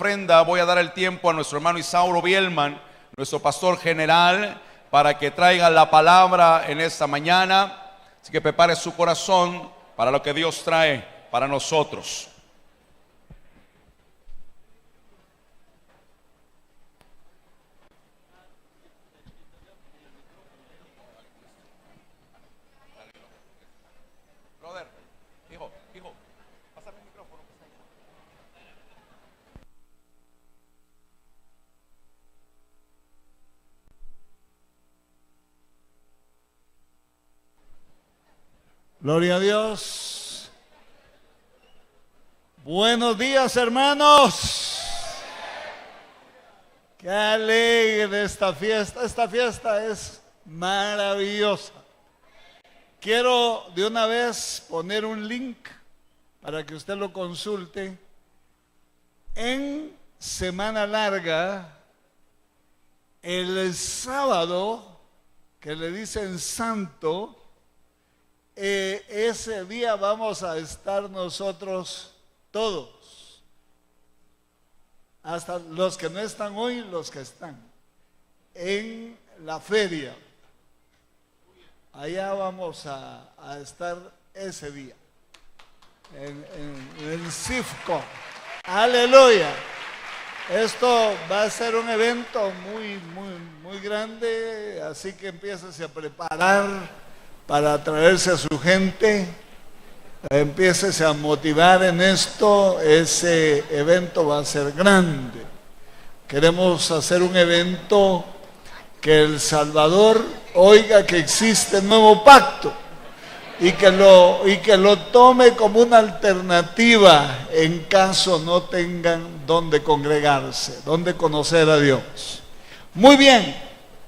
ofrenda, voy a dar el tiempo a nuestro hermano Isauro Bielman, nuestro pastor general, para que traiga la palabra en esta mañana. Así que prepare su corazón para lo que Dios trae para nosotros. Brother, hijo, pásame el micrófono. Gloria a Dios. Buenos días, hermanos. Qué alegre esta fiesta. Esta fiesta es maravillosa. Quiero de una vez poner un link para que usted lo consulte. En Semana Larga, el sábado, que le dicen santo, ese día vamos a estar nosotros todos, hasta los que no están hoy, los que están en la feria. Allá vamos a estar ese día en Cifco. Aleluya. Esto va a ser un evento muy grande, así que empiécese a preparar para traerse a su gente, empiécese a motivar en esto. Ese evento va a ser grande. Queremos hacer un evento que El Salvador oiga que existe el nuevo pacto y que lo tome como una alternativa en caso no tengan donde congregarse, donde conocer a Dios. Muy bien,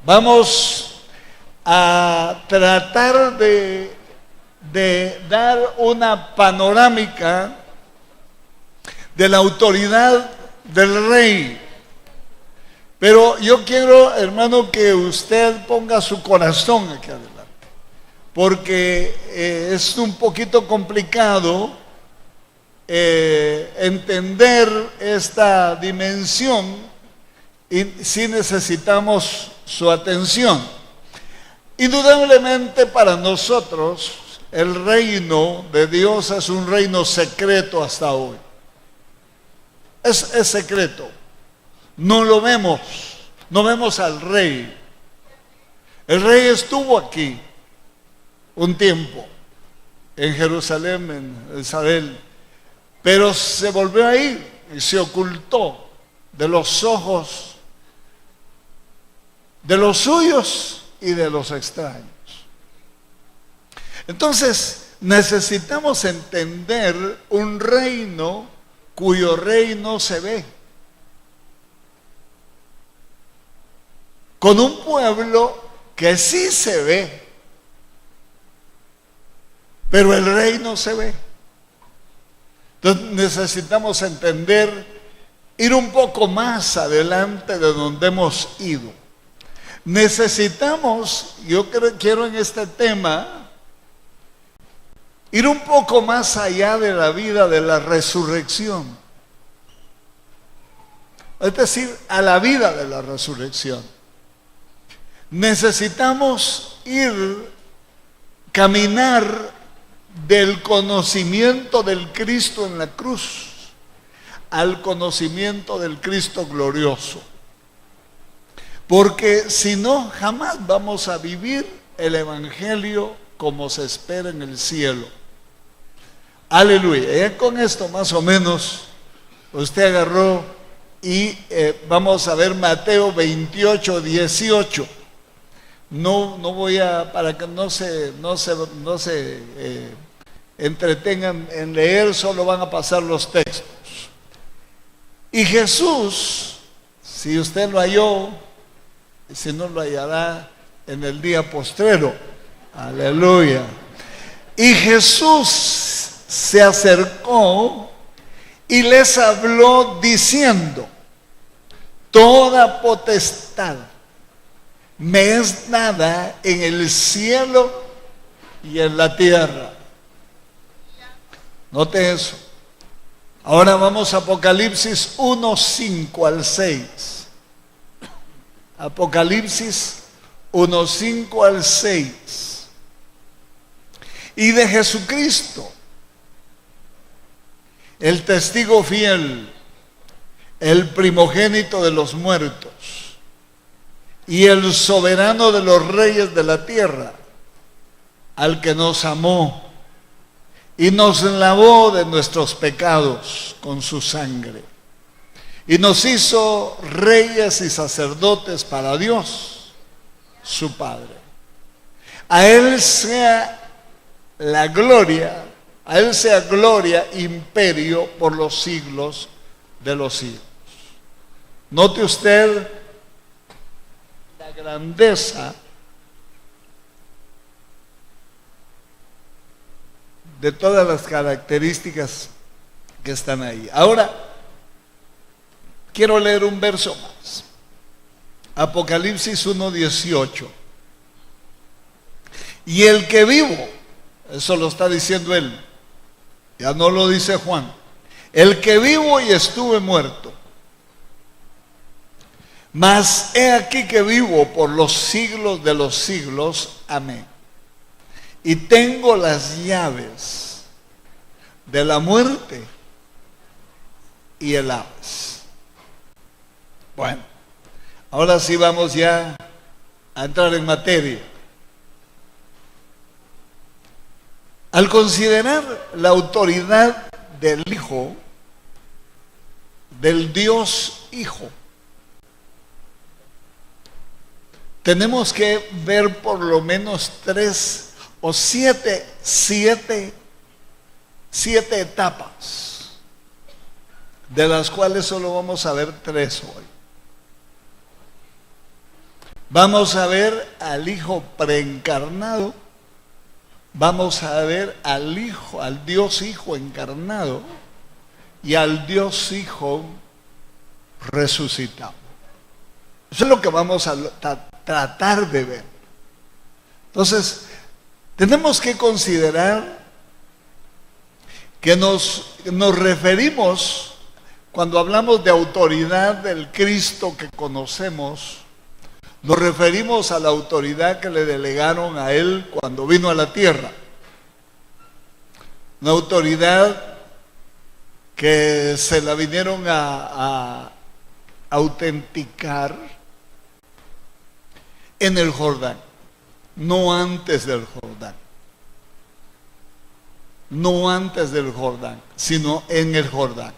vamos a tratar de dar una panorámica de la autoridad del rey. Pero yo quiero, hermano, que usted ponga su corazón aquí adelante, porque es un poquito complicado entender esta dimensión y sí necesitamos su atención. Indudablemente para nosotros el reino de Dios es un reino secreto hasta hoy. Es secreto. No lo vemos, no vemos al rey. El rey estuvo aquí un tiempo, en Jerusalén, en Israel, pero se volvió a ir y se ocultó de los ojos de los suyos y de los extraños. Entonces necesitamos entender un reino cuyo rey no se ve, con un pueblo que sí se ve, pero el rey no se ve. Entonces necesitamos entender, ir un poco más adelante de donde hemos ido. Necesitamos, quiero en este tema, ir un poco más allá de la vida de la resurrección. Es decir, a la vida de la resurrección. Necesitamos caminar del conocimiento del Cristo en la cruz al conocimiento del Cristo glorioso. Porque si no, jamás vamos a vivir el Evangelio como se espera en el cielo. Aleluya. Ya con esto más o menos usted agarró y vamos a ver Mateo 28, 18. No voy a, para que no se entretengan en leer, solo van a pasar los textos. Y Jesús, si usted lo halló, si no lo hallará en el día postrero. Aleluya. Y Jesús se acercó y les habló diciendo: toda potestad me es dada en el cielo y en la tierra. Note eso. Ahora vamos a Apocalipsis 1, 5 al 6. Apocalipsis 1, 5 al 6. Y de Jesucristo, el testigo fiel, el primogénito de los muertos y el soberano de los reyes de la tierra, al que nos amó y nos lavó de nuestros pecados con su sangre y nos hizo reyes y sacerdotes para Dios, su Padre. A Él sea la gloria, a Él sea gloria, imperio por los siglos de los siglos. Note usted la grandeza de todas las características que están ahí. Ahora, quiero leer un verso más. Apocalipsis 1:18. Y el que vivo, eso lo está diciendo él, ya no lo dice Juan. El que vivo y estuve muerto, mas he aquí que vivo por los siglos de los siglos. Amén. Y tengo las llaves de la muerte y el Hades. Bueno, ahora sí vamos ya a entrar en materia. Al considerar la autoridad del Hijo, del Dios Hijo, tenemos que ver por lo menos 3 o 7 etapas, de las cuales solo vamos a ver 3 hoy. Vamos a ver al Hijo preencarnado, vamos a ver al Hijo, al Dios Hijo encarnado y al Dios Hijo resucitado. Eso es lo que vamos a tratar de ver. Entonces, tenemos que considerar que nos referimos, cuando hablamos de autoridad del Cristo que conocemos, nos referimos a la autoridad que le delegaron a Él cuando vino a la tierra. Una autoridad que se la vinieron a autenticar en el Jordán, no antes del Jordán. No antes del Jordán, sino en el Jordán.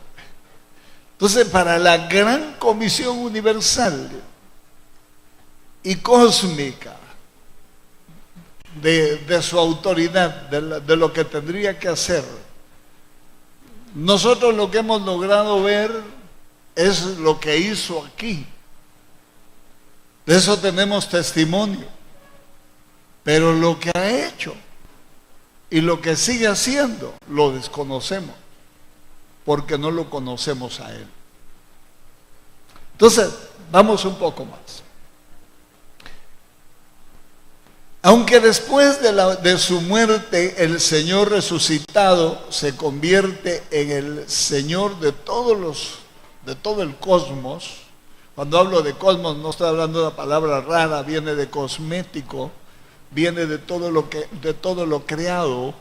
Entonces, para la gran comisión universal y cósmica de su autoridad, de lo que tendría que hacer, nosotros lo que hemos logrado ver es lo que hizo aquí. De eso tenemos testimonio. Pero lo que ha hecho y lo que sigue haciendo lo desconocemos, porque no lo conocemos a Él. Entonces, vamos un poco más. Aunque después de su muerte el Señor resucitado se convierte en el Señor de todo el cosmos. Cuando hablo de cosmos no estoy hablando de una palabra rara, viene de cosmético, viene de todo lo creado,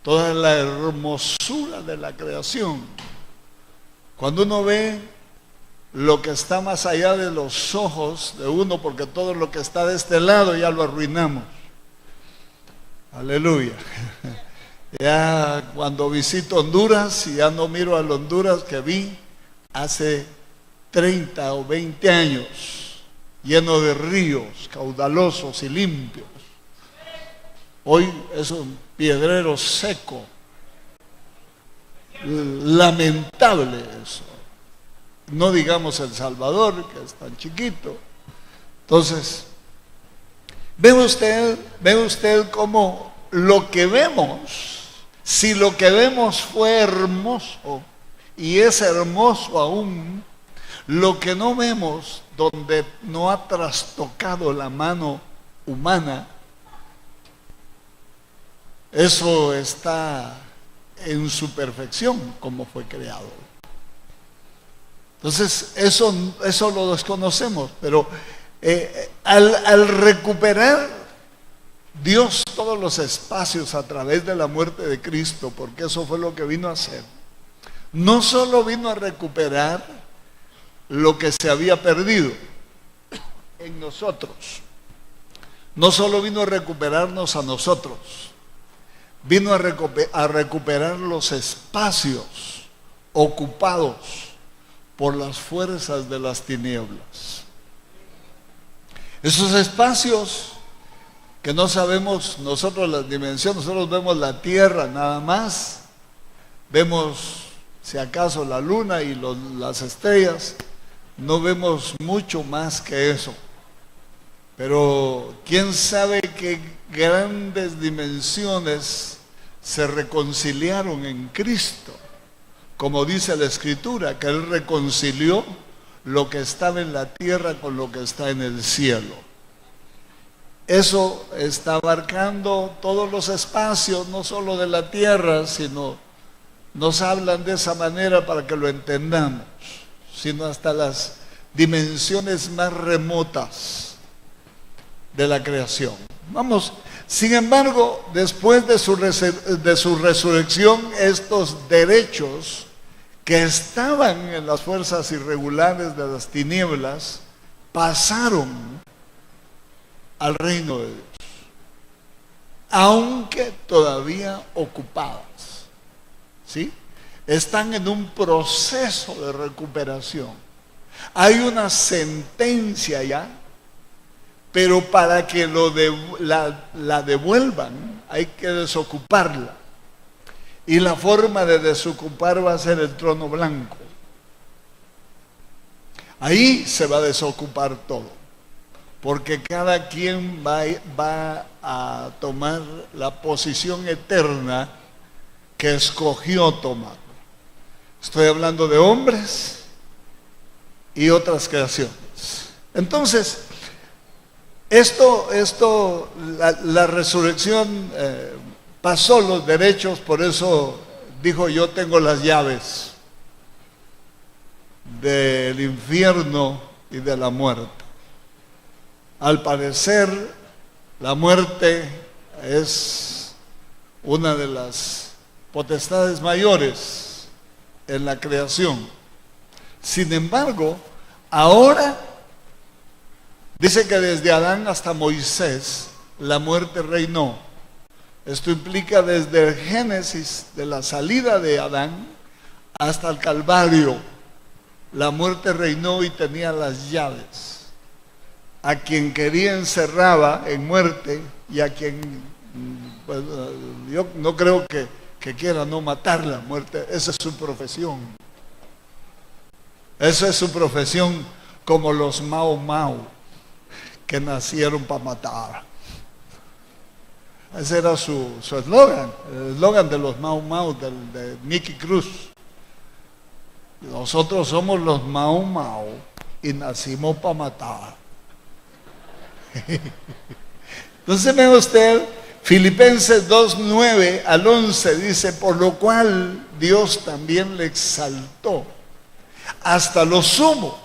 toda la hermosura de la creación. Cuando uno ve lo que está más allá de los ojos de uno, porque todo lo que está de este lado ya lo arruinamos. Aleluya. Ya cuando visito Honduras, y ya no miro al Honduras que vi hace 30 o 20 años, lleno de ríos caudalosos y limpios. Hoy es un piedrero seco. Lamentable eso. No digamos El Salvador, que es tan chiquito. Entonces, ve usted cómo lo que vemos, si lo que vemos fue hermoso y es hermoso aún, lo que no vemos, donde no ha trastocado la mano humana, eso está en su perfección como fue creado. Entonces, eso lo desconocemos, pero al recuperar Dios todos los espacios a través de la muerte de Cristo, porque eso fue lo que vino a hacer, no solo vino a recuperar lo que se había perdido en nosotros, no solo vino a recuperarnos a nosotros, vino a recuperar los espacios ocupados por las fuerzas de las tinieblas. Esos espacios que no sabemos nosotros las dimensiones, nosotros vemos la tierra nada más, vemos si acaso la luna y las estrellas, no vemos mucho más que eso. Pero quién sabe qué grandes dimensiones se reconciliaron en Cristo, como dice la Escritura, que Él reconcilió lo que estaba en la tierra con lo que está en el cielo. Eso está abarcando todos los espacios, no solo de la tierra, sino nos hablan de esa manera para que lo entendamos, sino hasta las dimensiones más remotas de la creación. Vamos, sin embargo, después de su resurrección, estos derechos que estaban en las fuerzas irregulares de las tinieblas pasaron al reino de Dios, aunque todavía ocupadas, ¿sí? Están en un proceso de recuperación. Hay una sentencia ya, pero para que la devuelvan hay que desocuparla. Y la forma de desocupar va a ser el trono blanco. Ahí se va a desocupar todo, porque cada quien va a tomar la posición eterna que escogió tomar. Estoy hablando de hombres y otras creaciones. Entonces, la resurrección pasó los derechos, por eso dijo: yo tengo las llaves del infierno y de la muerte. Al parecer, la muerte es una de las potestades mayores en la creación. Sin embargo, ahora dice que desde Adán hasta Moisés la muerte reinó. Esto implica desde el Génesis, de la salida de Adán hasta el Calvario, la muerte reinó y tenía las llaves. A quien quería encerraba en muerte, y a quien, pues, yo no creo que quiera no matar la muerte. Esa es su profesión. Esa es su profesión, como los Mau Mau, que nacieron para matar. Ese era su eslogan, el eslogan de los Mau Mau, de Nicky Cruz. Nosotros somos los Mau Mau y nacimos para matar. Entonces, ve usted, Filipenses 2:9 al 11 dice: por lo cual Dios también le exaltó hasta lo sumo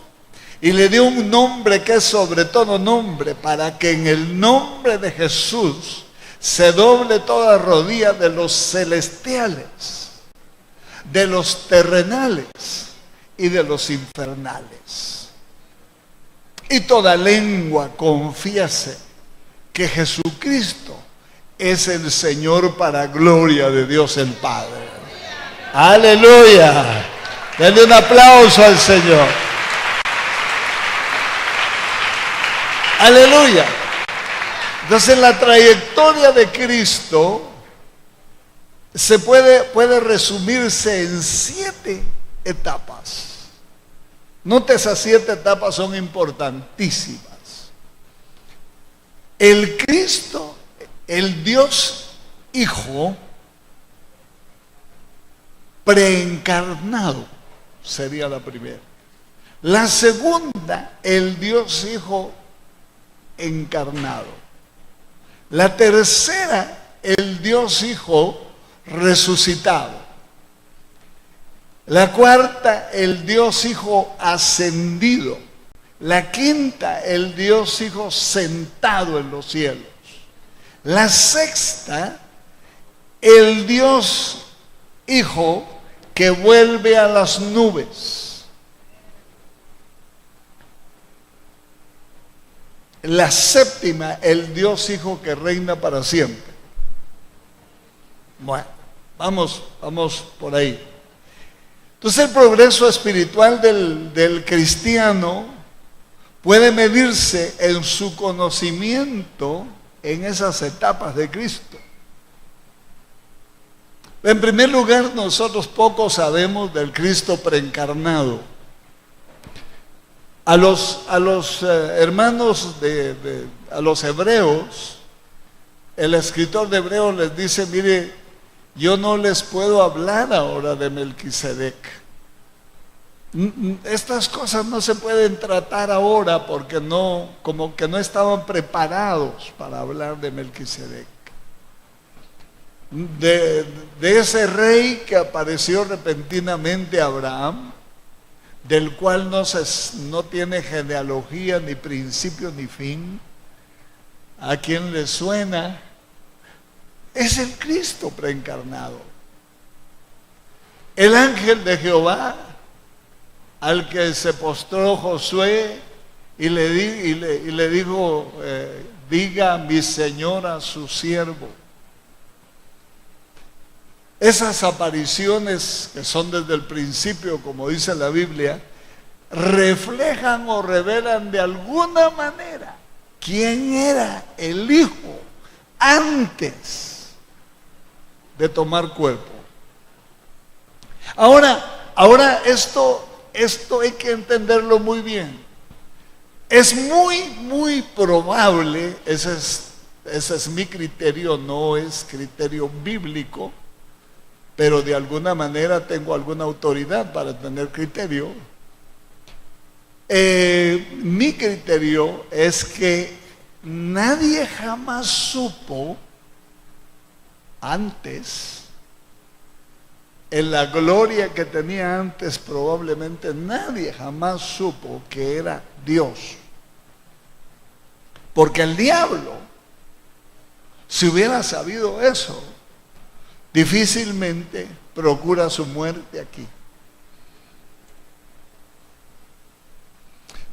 y le dio un nombre que es sobre todo nombre, para que en el nombre de Jesús se doble toda rodilla de los celestiales, de los terrenales y de los infernales, y toda lengua confiese que Jesucristo es el Señor, para gloria de Dios el Padre. Aleluya. Denle un aplauso al Señor. Aleluya. Entonces, la trayectoria de Cristo puede resumirse en 7 etapas. Note, esas 7 etapas son importantísimas. El Cristo, el Dios Hijo preencarnado, sería la primera. La segunda, el Dios Hijo encarnado. La tercera, el Dios Hijo resucitado. La cuarta, el Dios Hijo ascendido. La quinta, el Dios Hijo sentado en los cielos. La sexta, el Dios Hijo que vuelve a las nubes. La séptima, el Dios Hijo que reina para siempre. Bueno, vamos por ahí. Entonces el progreso espiritual del cristiano puede medirse en su conocimiento en esas etapas de Cristo. En primer lugar, nosotros poco sabemos del Cristo preencarnado. A los hermanos a los hebreos, el escritor de Hebreos les dice, mire, yo no les puedo hablar ahora de Melquisedec. Estas cosas no se pueden tratar ahora porque como que no estaban preparados para hablar de Melquisedec. De ese rey que apareció repentinamente a Abraham, del cual no tiene genealogía, ni principio, ni fin. ¿A quién le suena? Es el Cristo preencarnado. El ángel de Jehová, al que se postró Josué y le dijo, diga a mi señora su siervo. Esas apariciones que son desde el principio, como dice la Biblia, reflejan o revelan de alguna manera quién era el Hijo antes de tomar cuerpo. Ahora esto hay que entenderlo muy bien. Es muy probable, ese es mi criterio, no es criterio bíblico, pero de alguna manera tengo alguna autoridad para tener criterio. Mi criterio es que nadie jamás supo antes, en la gloria que tenía antes, probablemente nadie jamás supo que era Dios. Porque el diablo, si hubiera sabido eso, difícilmente procura su muerte aquí.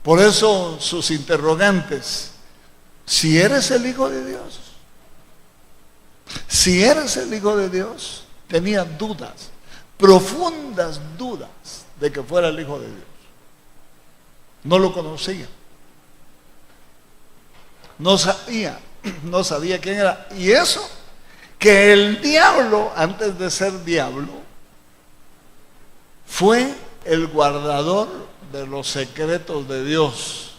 Por eso sus interrogantes: si eres el Hijo de Dios, si eres el Hijo de Dios, tenía dudas, profundas dudas de que fuera el Hijo de Dios. No lo conocía, no sabía quién era. Y eso, que el diablo, antes de ser diablo, fue el guardador de los secretos de Dios.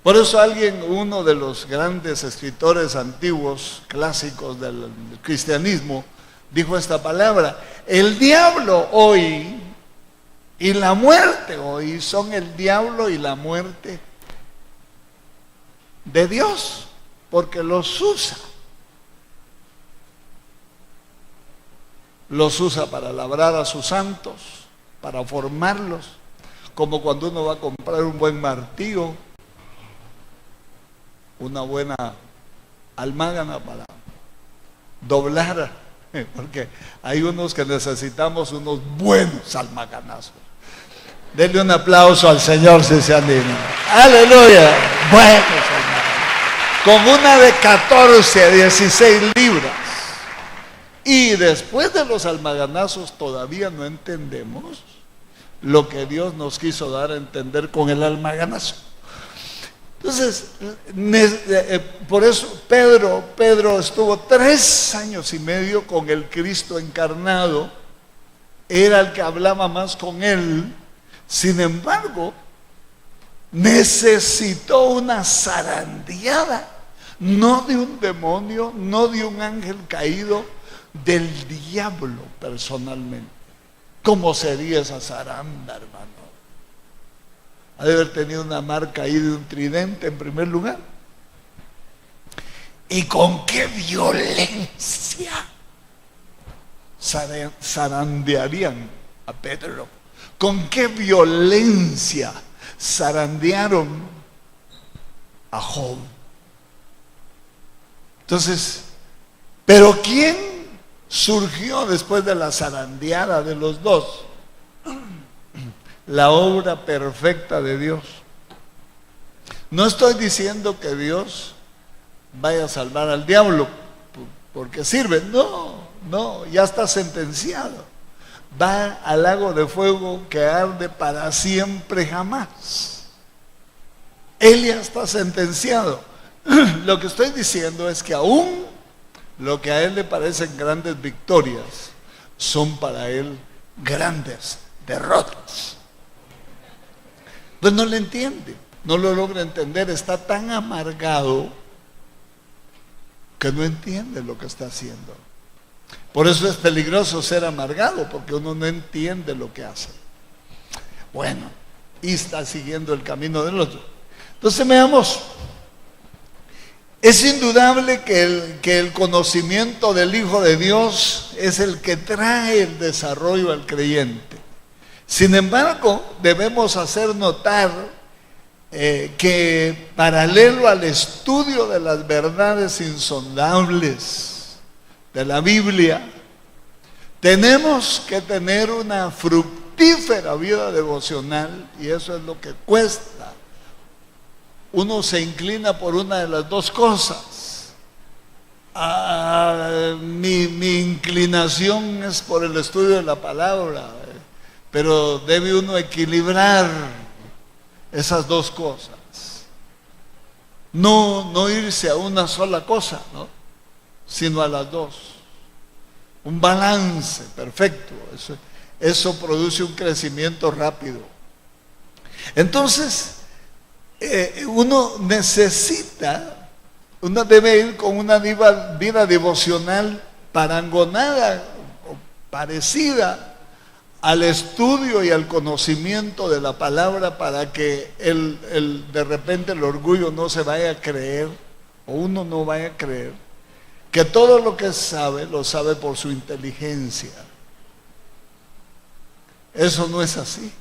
Por eso uno de los grandes escritores antiguos, clásicos del cristianismo, dijo esta palabra: el diablo hoy y la muerte hoy son el diablo y la muerte de Dios, porque los usa. Los usa para labrar a sus santos, para formarlos, como cuando uno va a comprar un buen martillo, una buena almágana para doblar, porque hay unos que necesitamos unos buenos almaganazos. Denle un aplauso al Señor si se anima. ¡Aleluya! Buenos almaganazos, con una de 14 a 16 libras. Y después de los almaganazos todavía no entendemos lo que Dios nos quiso dar a entender con el almaganazo. Entonces, por eso Pedro estuvo 3 años y medio con el Cristo encarnado. Era el que hablaba más con él. Sin embargo, necesitó una zarandeada, no de un demonio, no de un ángel caído, del diablo personalmente. ¿Cómo sería esa zaranda, hermano? Ha de haber tenido una marca ahí de un tridente en primer lugar. ¿Y con qué violencia zarandearían a Pedro? ¿Con qué violencia zarandearon a Job? Entonces, ¿pero quién surgió después de la zarandeada de los dos? La obra perfecta de Dios. No estoy diciendo que Dios vaya a salvar al diablo porque sirve. No, ya está sentenciado. Va al lago de fuego que arde para siempre jamás. Él ya está sentenciado. Lo que estoy diciendo es que aún lo que a él le parecen grandes victorias son para él grandes derrotas. Pues no le entiende, no lo logra entender, está tan amargado que no entiende lo que está haciendo. Por eso es peligroso ser amargado, porque uno no entiende lo que hace. Bueno, y está siguiendo el camino del otro. Entonces veamos, es indudable que el conocimiento del Hijo de Dios es el que trae el desarrollo al creyente. Sin embargo, debemos hacer notar que paralelo al estudio de las verdades insondables de la Biblia, tenemos que tener una fructífera vida devocional, y eso es lo que cuesta. Uno se inclina por una de las dos cosas. Mi inclinación es por el estudio de la palabra, pero debe uno equilibrar esas dos cosas. No irse a una sola cosa, ¿no? Sino a las dos. Un balance perfecto. Eso produce un crecimiento rápido. Entonces, uno debe ir con una vida devocional parangonada o parecida al estudio y al conocimiento de la palabra, para que de repente el orgullo no se vaya a creer, o uno no vaya a creer que todo lo que sabe lo sabe por su inteligencia. Eso no es así.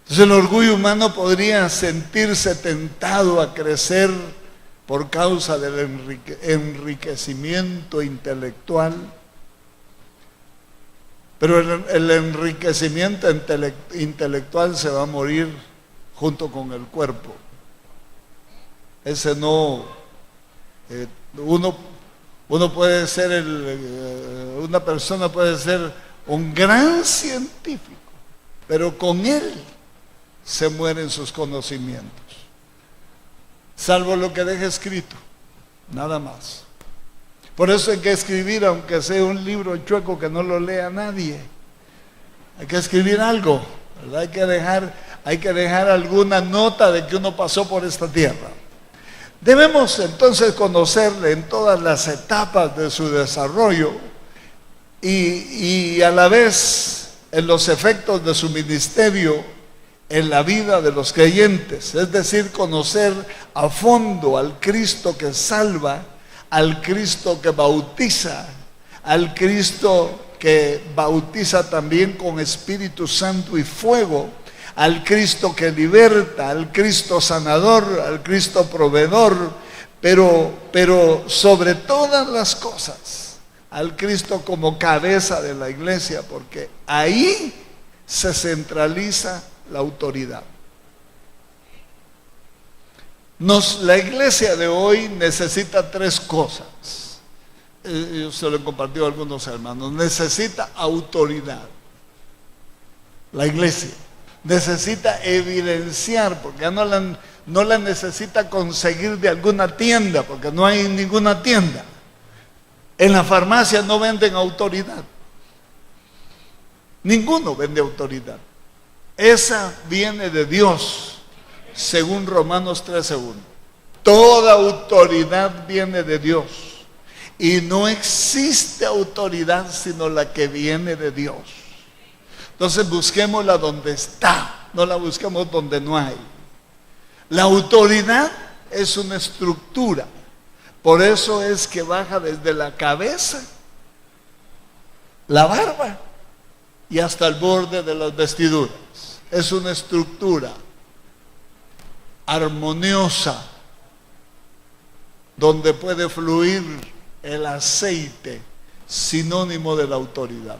Entonces el orgullo humano podría sentirse tentado a crecer por causa del enriquecimiento intelectual. Pero el enriquecimiento intelectual se va a morir junto con el cuerpo. Ese no, uno puede ser, una persona puede ser un gran científico, pero con él se mueren sus conocimientos. Salvo lo que deje escrito, nada más. Por eso hay que escribir, aunque sea un libro chueco que no lo lea nadie. Hay que escribir algo, ¿verdad? Hay que dejar alguna nota de que uno pasó por esta tierra. Debemos entonces conocerle en todas las etapas de su desarrollo y a la vez en los efectos de su ministerio en la vida de los creyentes. Es decir, conocer a fondo al Cristo que salva, al Cristo que bautiza, al Cristo que bautiza también con Espíritu Santo y fuego, al Cristo que liberta, al Cristo sanador, al Cristo proveedor, pero sobre todas las cosas, al Cristo como cabeza de la iglesia, porque ahí se centraliza la autoridad. La iglesia de hoy necesita tres cosas. Yo se lo he compartido a algunos hermanos. Necesita autoridad. La iglesia necesita evidenciar, porque ya no la necesita conseguir de alguna tienda, porque no hay ninguna tienda. En la farmacia no venden autoridad. Ninguno vende autoridad. Esa viene de Dios. Según Romanos 13:1, toda autoridad viene de Dios, y no existe autoridad sino la que viene de Dios. Entonces busquémosla donde está, no la busquemos donde no hay. La autoridad es una estructura, por eso es que baja desde la cabeza la barba y hasta el borde de las vestiduras. Es una estructura armoniosa donde puede fluir el aceite, sinónimo de la autoridad.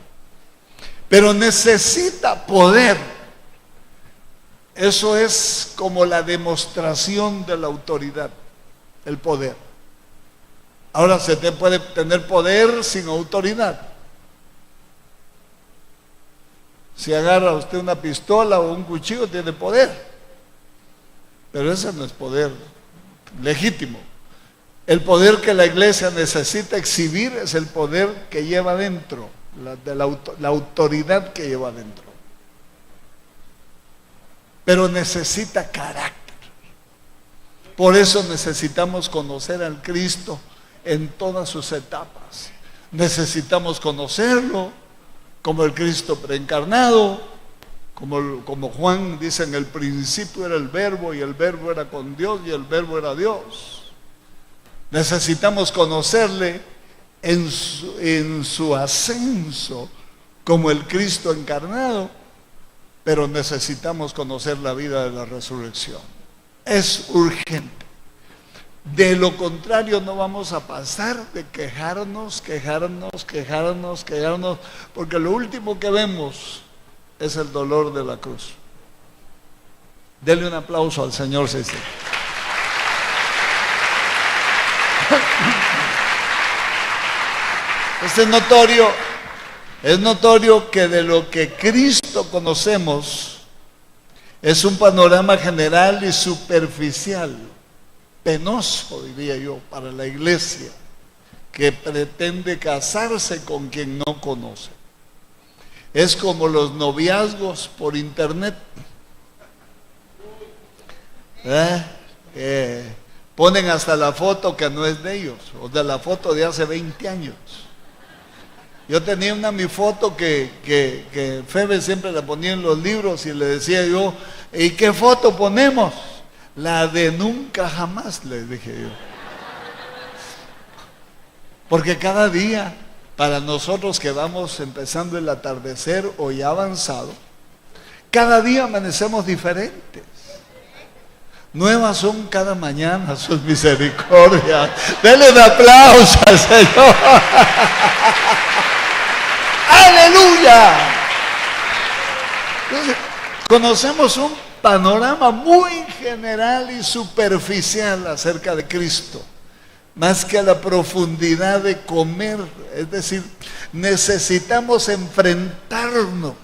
Pero necesita poder. Eso es como la demostración de la autoridad, el poder. Ahora, se te puede tener poder sin autoridad. Si agarra usted una pistola o un cuchillo, tiene poder. Pero ese no es poder legítimo. El poder que la iglesia necesita exhibir es el poder que lleva dentro, la autoridad que lleva dentro. Pero necesita carácter. Por eso necesitamos conocer al Cristo en todas sus etapas. Necesitamos conocerlo como el Cristo preencarnado, como Juan dice: en el principio era el Verbo, y el Verbo era con Dios, y el Verbo era Dios. Necesitamos conocerle en su ascenso como el Cristo encarnado, pero necesitamos conocer la vida de la resurrección. Es urgente. De lo contrario, no vamos a pasar de quejarnos, porque lo último que vemos es el dolor de la cruz. Denle un aplauso al Señor, César. Es notorio que de lo que Cristo conocemos es un panorama general y superficial, penoso, diría yo, para la iglesia que pretende casarse con quien no conoce. Es como los noviazgos por internet. Ponen hasta la foto que no es de ellos, o de la foto de hace 20 años. Yo tenía mi foto que Febe siempre la ponía en los libros, y le decía yo: ¿y qué foto ponemos? La de nunca jamás, le dije yo. Porque cada día, para nosotros que vamos empezando el atardecer o ya avanzado, cada día amanecemos diferentes. Nuevas son cada mañana sus misericordias. Denle un aplauso al Señor. ¡Aleluya! Entonces, conocemos un panorama muy general y superficial acerca de Cristo, más que a la profundidad de comer. Es decir, necesitamos enfrentarnos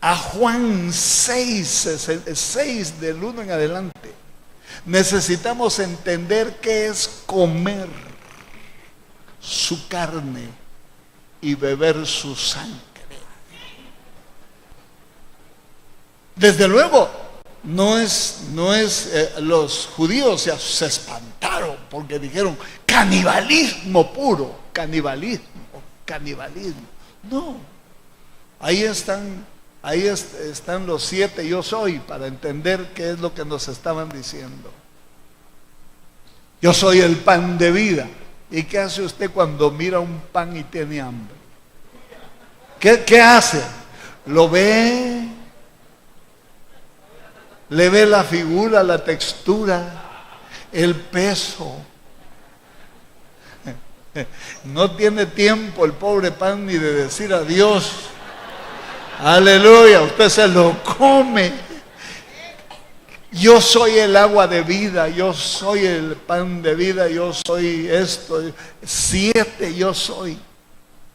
a Juan 6 del 1 en adelante. Necesitamos entender qué es comer su carne y beber su sangre. Desde luego, los judíos se espantaron porque dijeron: canibalismo puro, canibalismo. No, ahí están los 7 yo soy, para entender qué es lo que nos estaban diciendo. Yo soy el pan de vida. ¿Y qué hace usted cuando mira un pan y tiene hambre? ¿Qué hace? Lo ve, le ve la figura, la textura, el peso. No tiene tiempo el pobre pan ni de decir adiós. Aleluya, usted se lo come. Yo soy el agua de vida, yo soy el pan de vida, yo soy esto. 7 yo soy.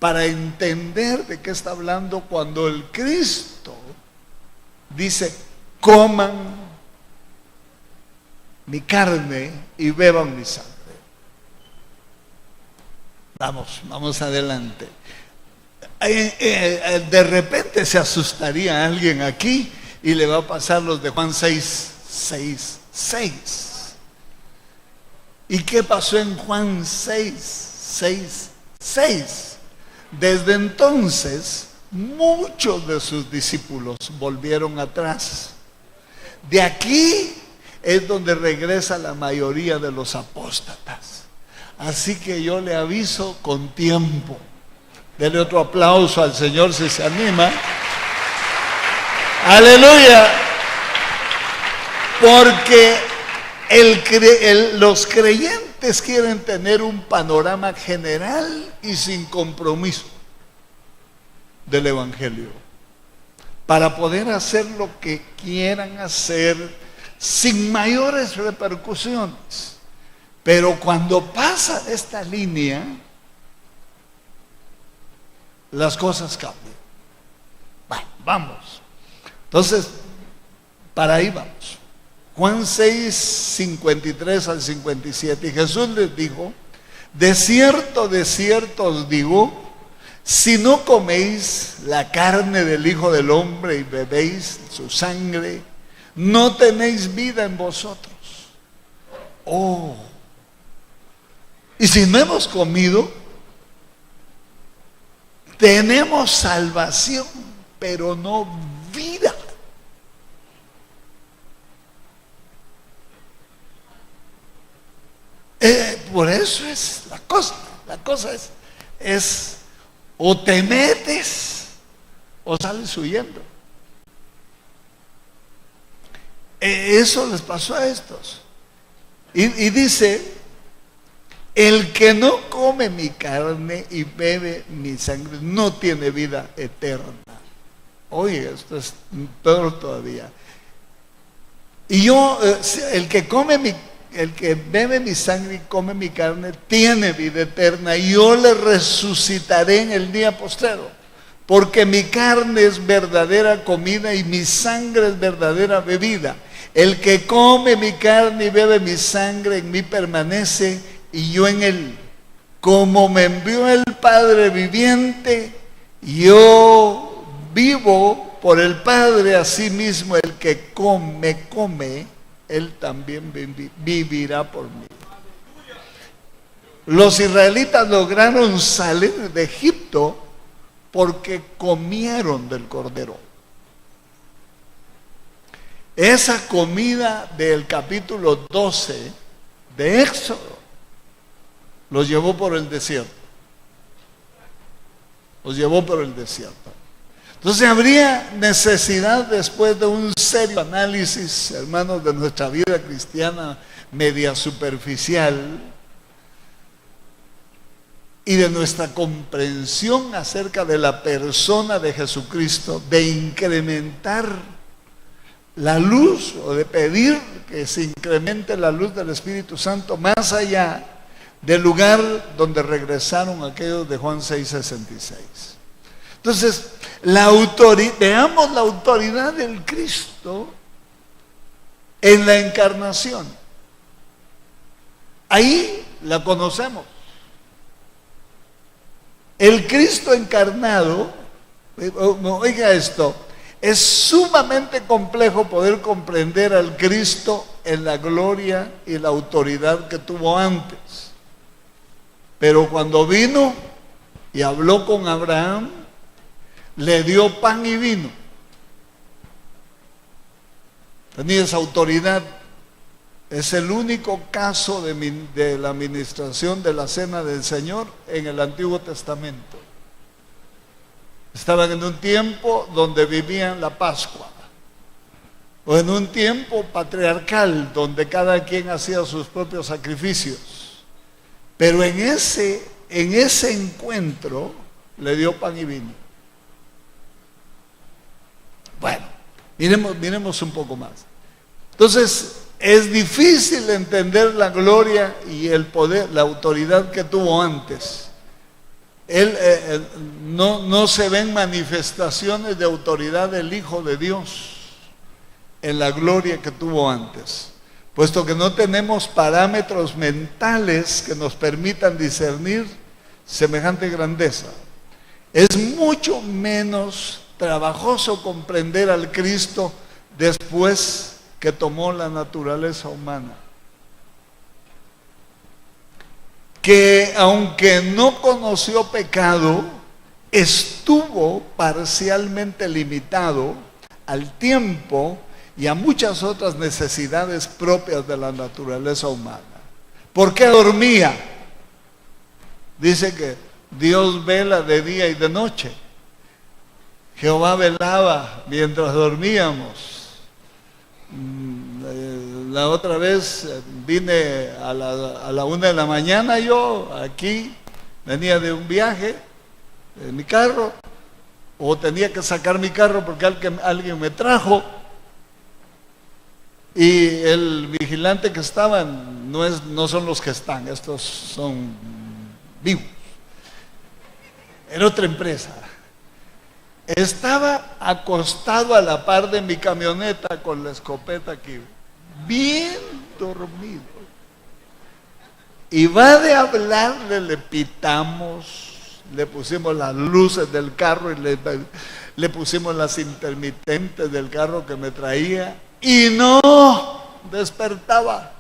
Para entender de qué está hablando cuando el Cristo dice: coman mi carne y beban mi sangre. Vamos adelante. De repente se asustaría alguien aquí y le va a pasar los de Juan 6. ¿Y qué pasó en Juan 6? Desde entonces, muchos de sus discípulos volvieron atrás. De aquí es donde regresa la mayoría de los apóstatas. Así que yo le aviso con tiempo. Dele otro aplauso al Señor si se anima. Aleluya. Porque los creyentes quieren tener un panorama general y sin compromiso del Evangelio, para poder hacer lo que quieran hacer sin mayores repercusiones. Pero cuando pasa esta línea, las cosas cambian. Bueno, vamos. Entonces, para ahí vamos. Juan 6, 53 al 57. Y Jesús les dijo: de cierto os digo, si no coméis la carne del Hijo del Hombre y bebéis su sangre, no tenéis vida en vosotros. Oh, y si no hemos comido, tenemos salvación, pero no vida. Por eso es la cosa. La cosa es o te metes o sales huyendo. Eso les pasó a estos. Y dice: el que no come mi carne y bebe mi sangre no tiene vida eterna. Oye, esto es peor todavía. Y yo, el que bebe mi sangre y come mi carne tiene vida eterna, y yo le resucitaré en el día postrero, porque mi carne es verdadera comida y mi sangre es verdadera bebida. El que come mi carne y bebe mi sangre en mí permanece y yo en él. Como me envió el Padre viviente, yo vivo por el Padre. Asimismo el que come, él también vivirá por mí. Los israelitas lograron salir de Egipto porque comieron del Cordero. Esa comida del capítulo 12 de Éxodo los llevó por el desierto. Los llevó por el desierto. Entonces habría necesidad, después de un serio análisis, hermanos, de nuestra vida cristiana media superficial y de nuestra comprensión acerca de la persona de Jesucristo, de incrementar la luz, o de pedir que se incremente la luz del Espíritu Santo más allá del lugar donde regresaron aquellos de Juan 6:66. Entonces, veamos la autoridad del Cristo en la encarnación. Ahí la conocemos. El Cristo encarnado, oiga esto, es sumamente complejo poder comprender al Cristo en la gloria y la autoridad que tuvo antes. Pero cuando vino y habló con Abraham, le dio pan y vino. Tenía esa autoridad. Es el único caso de la administración de la cena del Señor en el Antiguo Testamento. Estaban en un tiempo donde vivían la Pascua, o en un tiempo patriarcal donde cada quien hacía sus propios sacrificios. Pero en ese encuentro le dio pan y vino. Bueno, miremos un poco más. Entonces, es difícil entender la gloria y el poder, la autoridad que tuvo antes. No se ven manifestaciones de autoridad del Hijo de Dios en la gloria que tuvo antes, puesto que no tenemos parámetros mentales que nos permitan discernir semejante grandeza. Es mucho menos trabajoso comprender al Cristo después que tomó la naturaleza humana, que aunque no conoció pecado, estuvo parcialmente limitado al tiempo y a muchas otras necesidades propias de la naturaleza humana. ¿Por qué dormía? Dice que Dios vela de día y de noche. Jehová velaba mientras dormíamos. La otra vez vine a la 1 de la mañana, yo aquí venía de un viaje en mi carro, o tenía que sacar mi carro porque alguien me trajo, y el vigilante que estaba no son los que están, estos son vivos, era otra empresa. Estaba acostado a la par de mi camioneta con la escopeta aquí, bien dormido. Y va de hablarle, le pitamos, le pusimos las luces del carro y le pusimos las intermitentes del carro que me traía, y no despertaba.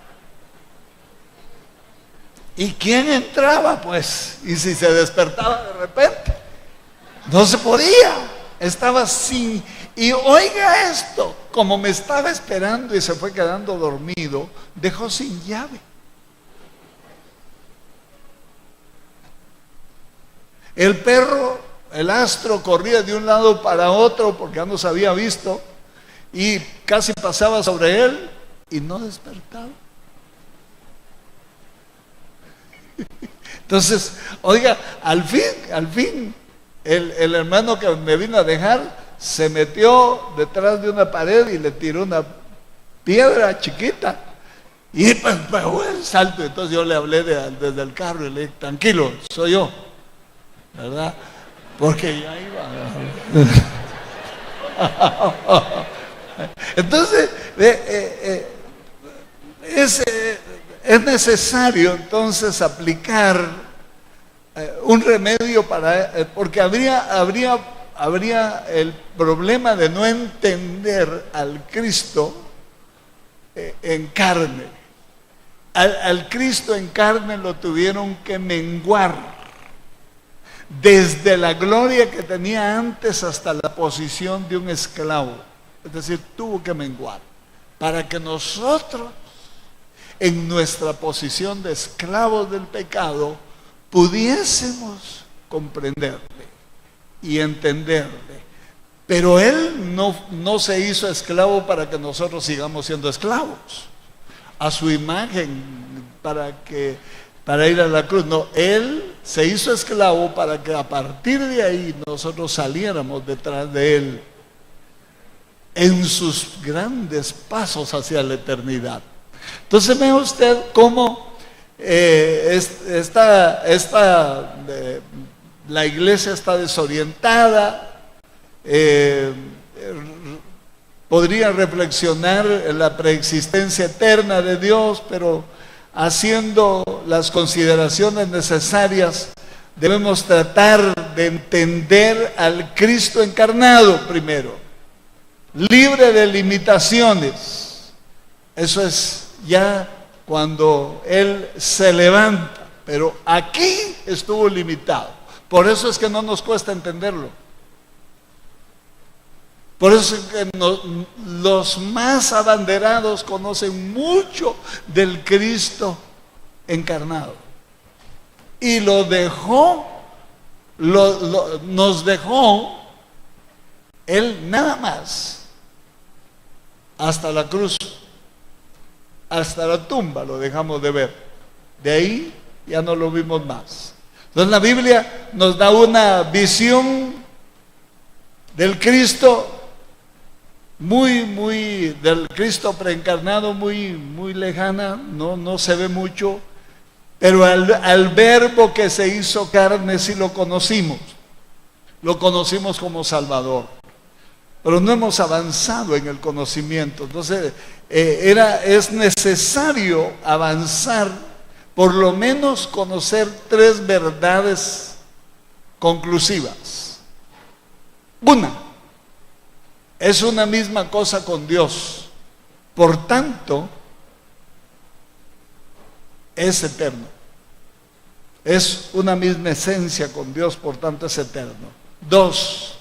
¿Y quién entraba, pues? Y si se despertaba de repente, no se podía. Estaba sin... Y oiga esto, como me estaba esperando y se fue quedando dormido, dejó sin llave. El perro, el Astro, corría de un lado para otro porque ya nos había visto, y casi pasaba sobre él y no despertaba. Entonces, oiga, al fin, el hermano que me vino a dejar se metió detrás de una pared y le tiró una piedra chiquita, y pues pegó el salto. Entonces yo le hablé desde el carro y le dije: tranquilo, soy yo, ¿verdad? Porque ya iba. Entonces es necesario entonces aplicar un remedio porque habría el problema de no entender al Cristo en carne. Al Cristo en carne lo tuvieron que menguar desde la gloria que tenía antes hasta la posición de un esclavo. Es decir, tuvo que menguar para que nosotros, en nuestra posición de esclavos del pecado, pudiésemos comprenderle y entenderle. Pero Él no se hizo esclavo para que nosotros sigamos siendo esclavos a su imagen para ir a la cruz. No, Él se hizo esclavo para que a partir de ahí nosotros saliéramos detrás de Él en sus grandes pasos hacia la eternidad. Entonces vea usted cómo la iglesia está desorientada. Podría reflexionar en la preexistencia eterna de Dios, pero haciendo las consideraciones necesarias, debemos tratar de entender al Cristo encarnado primero, libre de limitaciones. Eso es ya cuando Él se levanta, pero aquí estuvo limitado. Por eso es que no nos cuesta entenderlo. Por eso es que los más abanderados conocen mucho del Cristo encarnado. Y nos dejó Él nada más hasta la cruz, hasta la tumba lo dejamos de ver. De ahí ya no lo vimos más. Entonces la Biblia nos da una visión del Cristo del Cristo preencarnado muy lejana, no se ve mucho, pero al Verbo que se hizo carne sí lo conocimos como Salvador, pero no hemos avanzado en el conocimiento. Entonces es necesario avanzar, por lo menos conocer 3 verdades conclusivas. Una, es una misma cosa con Dios, por tanto es eterno. Es una misma esencia con Dios, por tanto es eterno. 2,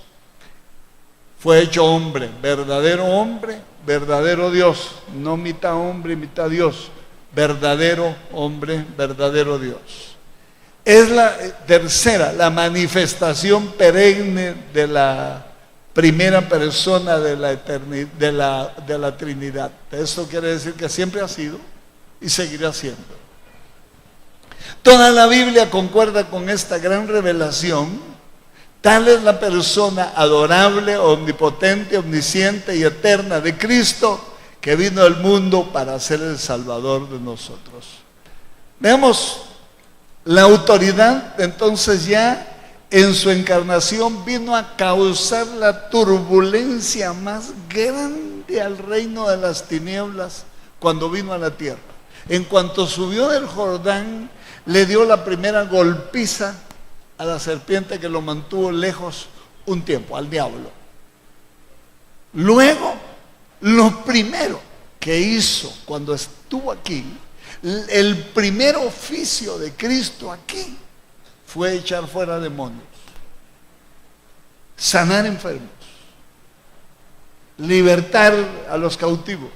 fue hecho hombre, verdadero Dios, no mitad hombre y mitad Dios, verdadero hombre, verdadero Dios. es la tercera, la manifestación perenne de la primera persona de la eternidad, de la Trinidad. Esto quiere decir que siempre ha sido y seguirá siendo. Toda la Biblia concuerda con esta gran revelación. Tal es la persona adorable, omnipotente, omnisciente y eterna de Cristo, que vino al mundo para ser el Salvador de nosotros. Veamos, la autoridad entonces ya en su encarnación vino a causar la turbulencia más grande al reino de las tinieblas cuando vino a la tierra. En cuanto subió del Jordán, le dio la primera golpiza a la serpiente que lo mantuvo lejos un tiempo, al diablo. Luego, lo primero que hizo cuando estuvo aquí, el primer oficio de Cristo aquí, fue echar fuera demonios, sanar enfermos, libertar a los cautivos,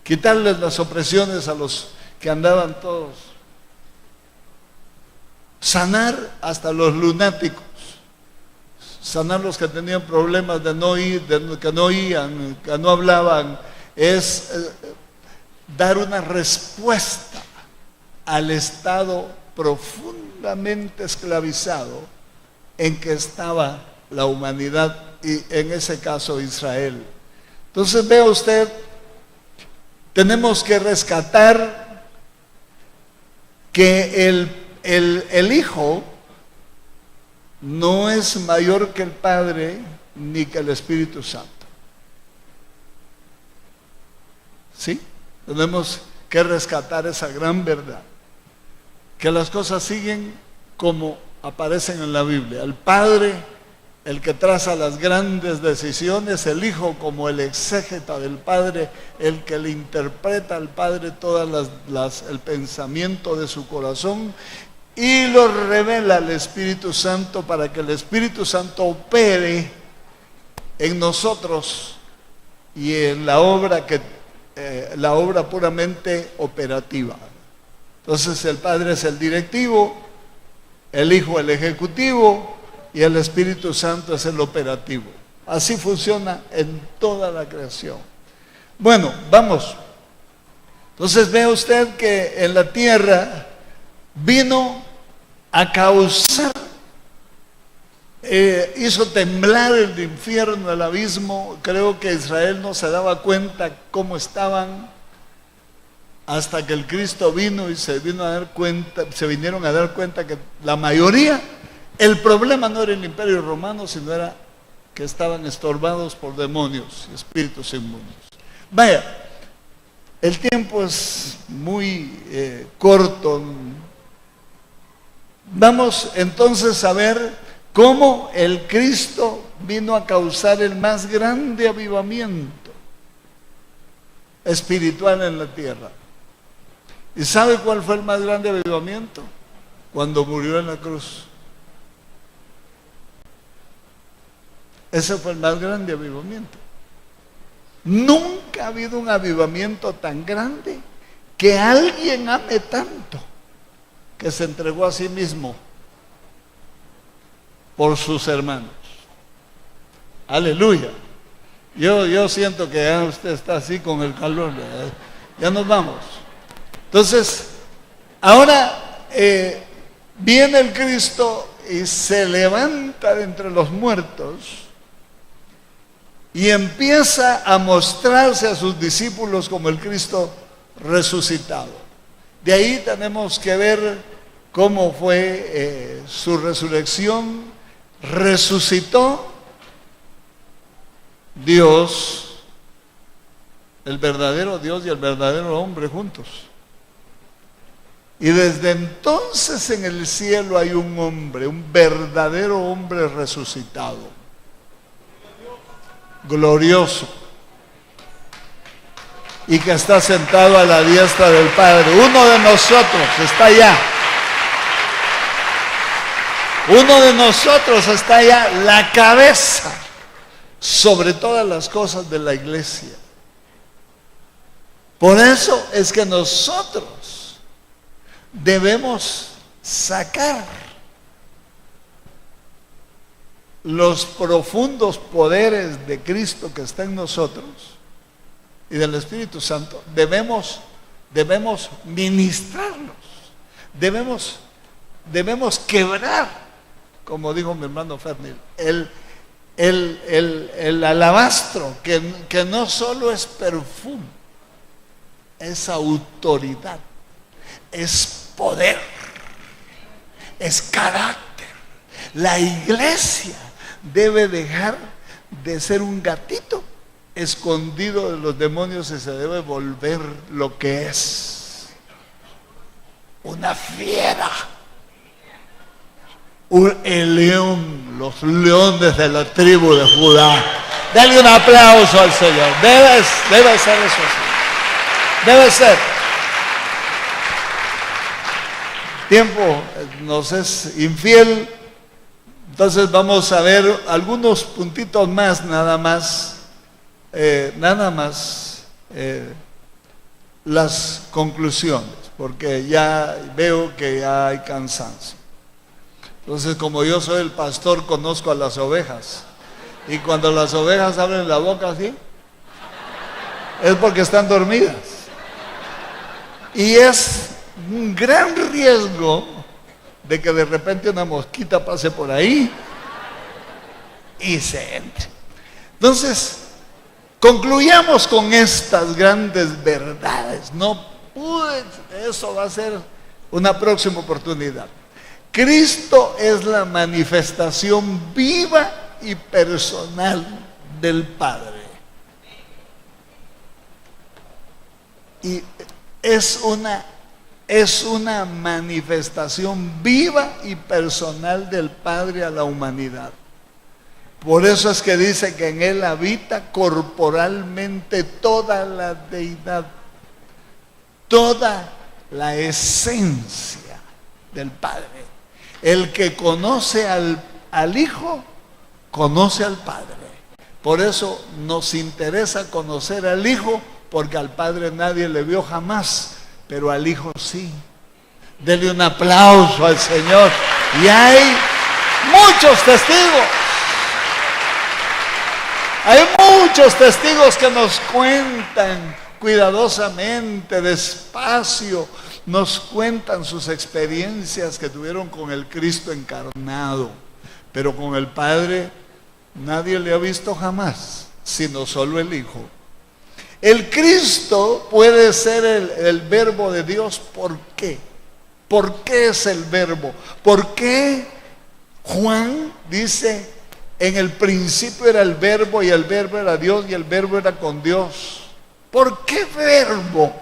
quitarles las opresiones a los que andaban todos, sanar hasta los lunáticos, sanar los que tenían problemas de no oír, que no oían, que no hablaban, es dar una respuesta al estado profundamente esclavizado en que estaba la humanidad y en ese caso Israel. Entonces vea usted, tenemos que rescatar que el Hijo no es mayor que el Padre ni que el Espíritu Santo. ¿Sí? Tenemos que rescatar esa gran verdad, que las cosas siguen como aparecen en la Biblia. El Padre, el que traza las grandes decisiones, el Hijo como el exégeta del Padre, el que le interpreta al Padre todas el pensamiento de su corazón, y lo revela al Espíritu Santo para que el Espíritu Santo opere en nosotros y en la obra puramente operativa. Entonces el Padre es el directivo, el Hijo el ejecutivo y el Espíritu Santo es el operativo. Así funciona en toda la creación. Bueno, vamos. Entonces ve usted que en la tierra vino a causar, hizo temblar el infierno, el abismo. Creo que Israel no se daba cuenta cómo estaban hasta que el Cristo vino y se vinieron a dar cuenta que la mayoría, el problema no era el imperio romano, sino era que estaban estorbados por demonios y espíritus inmundos. Vaya, el tiempo es muy corto. Vamos entonces a ver cómo el Cristo vino a causar el más grande avivamiento espiritual en la tierra. ¿Y sabe cuál fue el más grande avivamiento? Cuando murió en la cruz. Ese fue el más grande avivamiento. Nunca ha habido un avivamiento tan grande que alguien ame tanto que se entregó a sí mismo por sus hermanos. Aleluya. Yo siento que ya usted está así con el calor. Ya nos vamos. Entonces, ahora viene el Cristo y se levanta de entre los muertos y empieza a mostrarse a sus discípulos como el Cristo resucitado. De ahí tenemos que ver cómo fue su resurrección. Resucitó Dios, el verdadero Dios y el verdadero hombre juntos. Y desde entonces en el cielo hay un hombre, un verdadero hombre resucitado, glorioso, y que está sentado a la diestra del Padre. Uno de nosotros está allá. Uno de nosotros está allá, la cabeza sobre todas las cosas de la iglesia. Por eso es que nosotros debemos sacar los profundos poderes de Cristo que está en nosotros y del Espíritu Santo, debemos ministrarlos, debemos quebrar, como dijo mi hermano Fernil, el alabastro, que no solo es perfume, es autoridad, es poder, es carácter. La iglesia debe dejar de ser un gatito escondido de los demonios y se debe volver lo que es: una fiera, el león, los leones de la tribu de Judá. Dale un aplauso al Señor. Debe ser eso así. Debe ser. Tiempo nos es infiel. Entonces vamos a ver algunos puntitos más, nada más las conclusiones, porque ya veo que ya hay cansancio. Entonces, como yo soy el pastor, conozco a las ovejas, y cuando las ovejas abren la boca así, es porque están dormidas, y es un gran riesgo de que de repente una mosquita pase por ahí y se entre. Entonces, concluyamos con estas grandes verdades. Eso va a ser una próxima oportunidad. Cristo es la manifestación viva y personal del Padre. Y es una manifestación viva y personal del Padre a la humanidad. Por eso es que dice que en Él habita corporalmente toda la deidad, toda la esencia del Padre. El que conoce al Hijo, conoce al Padre. Por eso nos interesa conocer al Hijo, porque al Padre nadie le vio jamás, pero al Hijo sí. Dele un aplauso al Señor. Y hay muchos testigos. Hay muchos testigos que nos cuentan cuidadosamente, despacio, nos cuentan sus experiencias que tuvieron con el Cristo encarnado. Pero con el Padre nadie le ha visto jamás, sino solo el Hijo. El Cristo puede ser el verbo de Dios. ¿Por qué? ¿Por qué es el verbo? ¿Por qué Juan dice: en el principio era el verbo, y el verbo era Dios, y el verbo era con Dios? ¿Por qué verbo?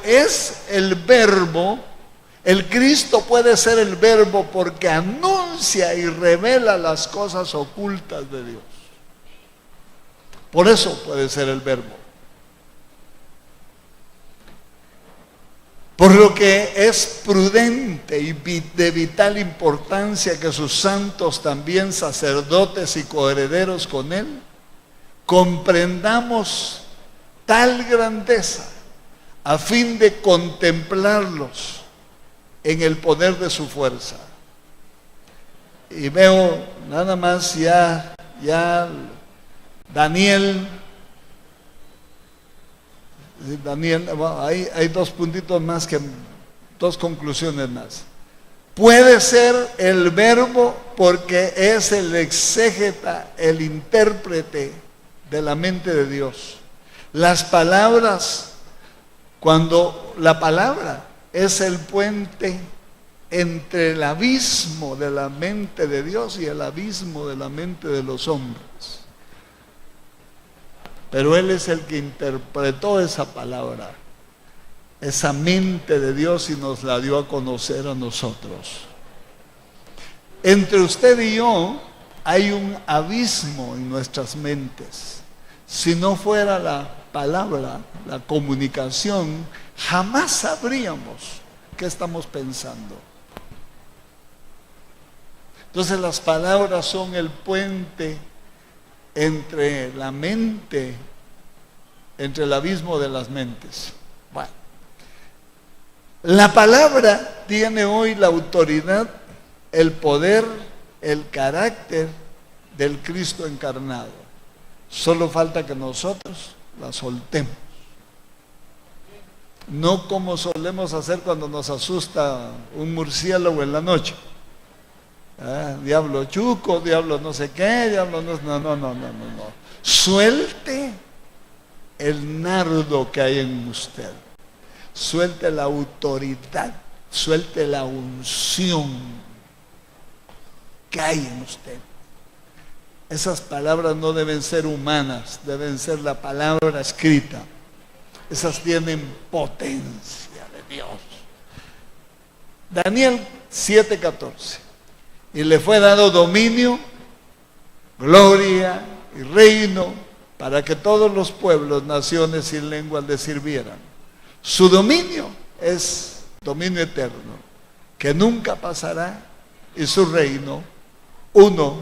Es el verbo. El Cristo puede ser el verbo porque anuncia y revela las cosas ocultas de Dios. Por eso puede ser el verbo. Por lo que es prudente y de vital importancia que sus santos, también sacerdotes y coherederos con Él, comprendamos tal grandeza a fin de contemplarlos en el poder de su fuerza. Y veo nada más ya Daniel, hay dos puntitos más, dos conclusiones más. Puede ser el verbo porque es el exégeta, el intérprete de la mente de Dios. Las palabras, cuando la palabra es el puente entre el abismo de la mente de Dios y el abismo de la mente de los hombres. Pero Él es el que interpretó esa palabra, esa mente de Dios, y nos la dio a conocer a nosotros. Entre usted y yo hay un abismo en nuestras mentes. Si no fuera la palabra, la comunicación, jamás sabríamos qué estamos pensando. Entonces las palabras son el puente entre la mente, entre el abismo de las mentes. Bueno, la palabra tiene hoy la autoridad, el poder, el carácter del Cristo encarnado. Solo falta que nosotros la soltemos. No como solemos hacer cuando nos asusta un murciélago en la noche. Diablo chuco, diablo no sé qué, diablo no. Suelte el nardo que hay en usted. Suelte la autoridad, suelte la unción que hay en usted. Esas palabras no deben ser humanas, deben ser la palabra escrita. Esas tienen potencia de Dios. Daniel 7:14. Y le fue dado dominio, gloria y reino para que todos los pueblos, naciones y lenguas le sirvieran. Su dominio es dominio eterno, que nunca pasará, y su reino, uno,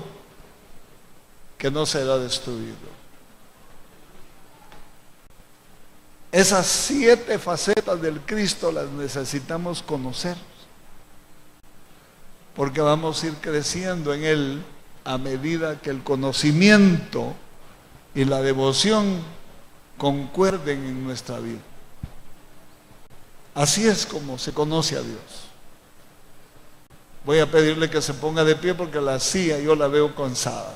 que no será destruido. Esas 7 facetas del Cristo las necesitamos conocer, porque vamos a ir creciendo en Él a medida que el conocimiento y la devoción concuerden en nuestra vida. Así es como se conoce a Dios. Voy a pedirle que se ponga de pie porque la silla yo la veo cansada.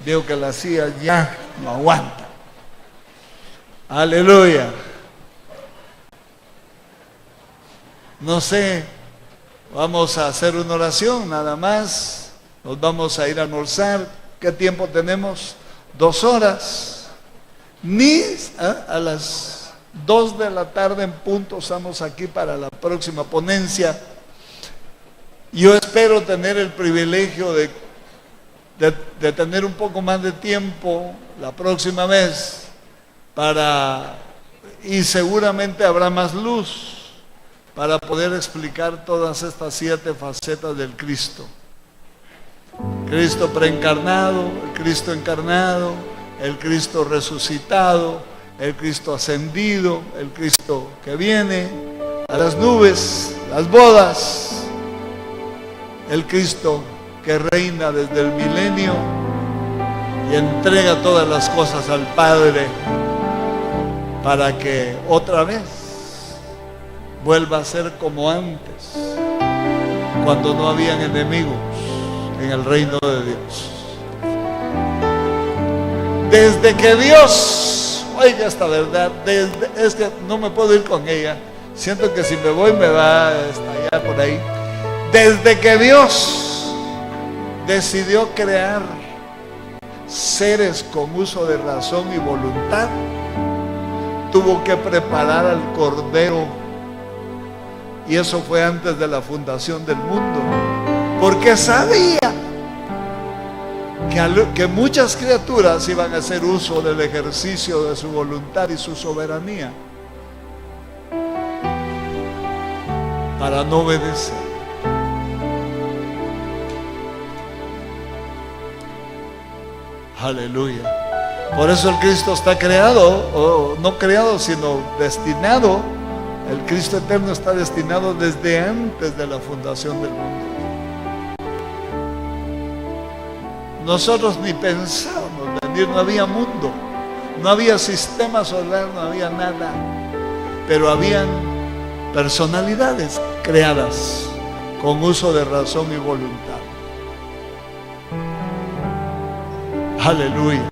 Veo que la silla ya no aguanta. Aleluya. No sé, vamos a hacer una oración nada más. Nos vamos a ir a almorzar. ¿Qué tiempo tenemos? 2 horas. Ni a las 2 de la tarde en punto estamos aquí para la próxima ponencia. Yo espero tener el privilegio de tener un poco más de tiempo la próxima vez y seguramente habrá más luz para poder explicar todas estas 7 facetas del Cristo. Cristo preencarnado, el Cristo encarnado, el Cristo resucitado, el Cristo ascendido, el Cristo que viene a las nubes, las bodas, el Cristo que reina desde el milenio y entrega todas las cosas al Padre para que otra vez vuelva a ser como antes, cuando no habían enemigos en el reino de Dios. Desde que Dios, oiga esta verdad, es que no me puedo ir con ella, siento que si me voy me va a estallar por ahí. Desde que Dios decidió crear seres con uso de razón y voluntad, tuvo que preparar al Cordero, y eso fue antes de la fundación del mundo, porque sabía que muchas criaturas iban a hacer uso del ejercicio de su voluntad y su soberanía para no obedecer. Aleluya. Por eso el Cristo está creado, o no creado, sino destinado. El Cristo eterno está destinado desde antes de la fundación del mundo. Nosotros ni pensábamos venir, no había mundo, no había sistema solar, no había nada, pero habían personalidades creadas con uso de razón y voluntad. Aleluya.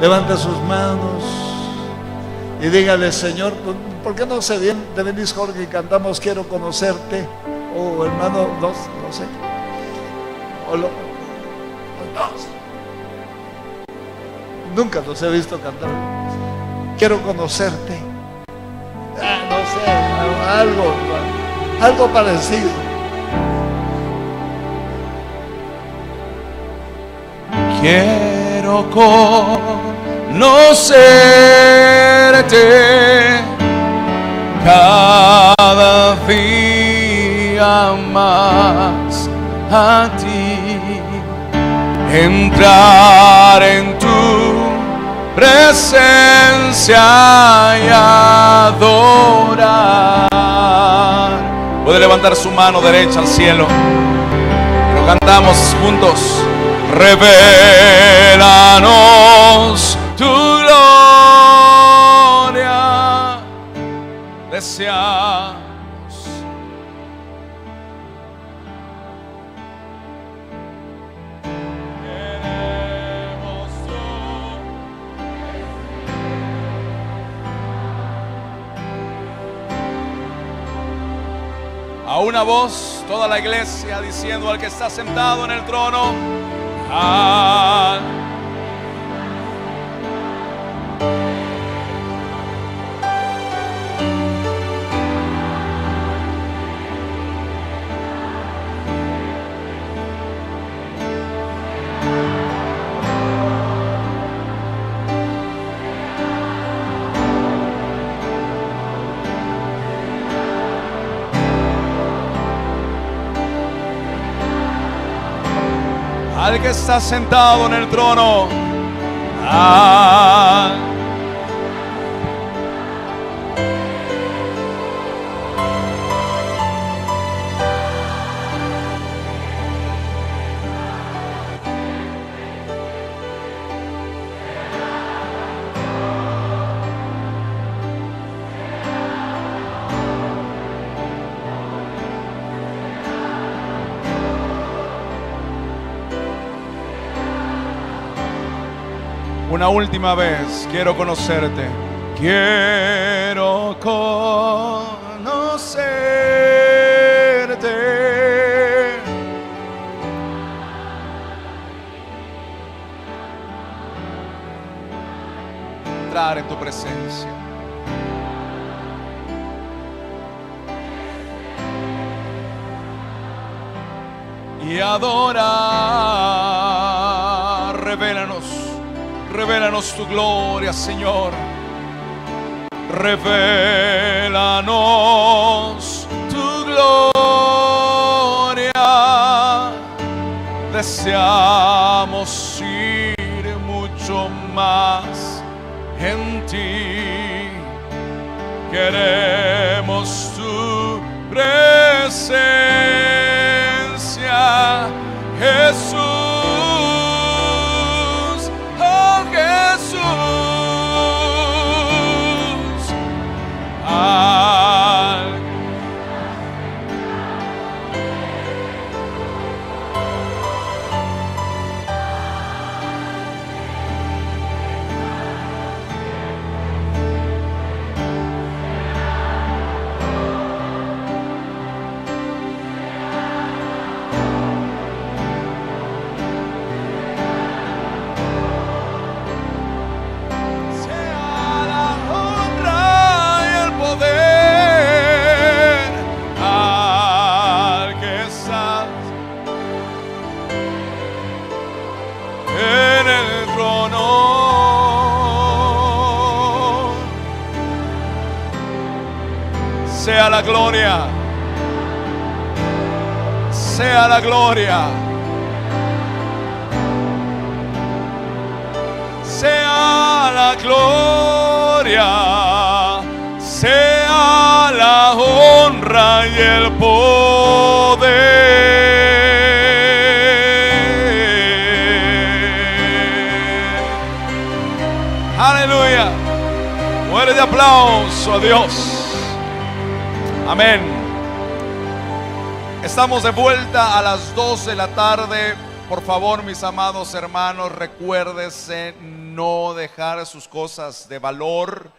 Levante sus manos y dígale: Señor, ¿por qué no se viene? Te venís, Jorge, y cantamos Quiero Conocerte? O hermano, no sé. O los dos. Nunca los he visto cantar. Quiero conocerte. No sé, algo parecido. Quiero conocerte cada día más a ti, entrar en tu presencia y adorar. Puede levantar su mano derecha al cielo. Lo cantamos juntos. Revélanos tu gloria. Deseamos. Queremos tu. A una voz, toda la iglesia diciendo al que está sentado en el trono: ah. Al que está sentado en el trono. Ah. Una última vez, quiero conocerte. Quiero conocerte. Entrar en tu presencia. Y adorar. Revélanos tu gloria, Señor. Revélanos tu gloria. Deseamos ir mucho más en ti. Queremos tu presencia, Jesús. Sea la gloria, sea la gloria, sea la gloria, sea la honra y el poder. Aleluya. Fuerte aplauso a Dios. Amén. Estamos de vuelta a las 2 de la tarde. Por favor, mis amados hermanos, recuérdese no dejar sus cosas de valor